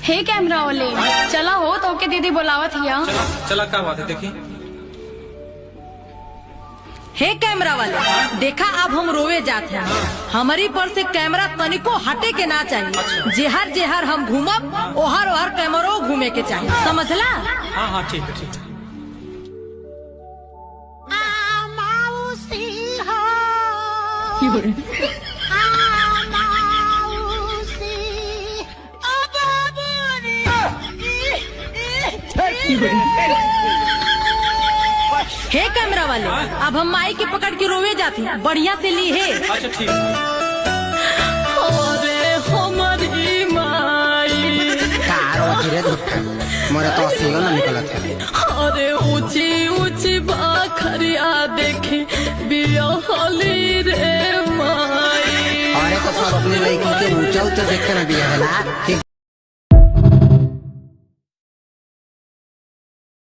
हे कैमरा वाले चला हो तो के दीदी बुलावत हिया। चला चला क्या बात है देखी। हे कैमरा वाले देखा अब हम रोवे जाते हैं। हमारी पर से कैमरा तनिको हटे के ना चाहिए। जेहर जेहर हम घूमब ओहर ओहर कैमरो घूमे के चाहिए, समझला। हाँ हाँ ठीक है ठीक है। हे कैमरा वाले अब हम माई के पकड़ के रोवे जाते हैं, बढ़िया से ली है। अच्छा ठीक। अरे हमारी माई धीरे मोरा तो सीगा ना निकला था। अरे ऊंची ऊंची बाखरिया देखी बियाहली रे माई। अरे तो सब अपने लड़की के ऊंचा ऊंचा देख कर ना बिया है ना।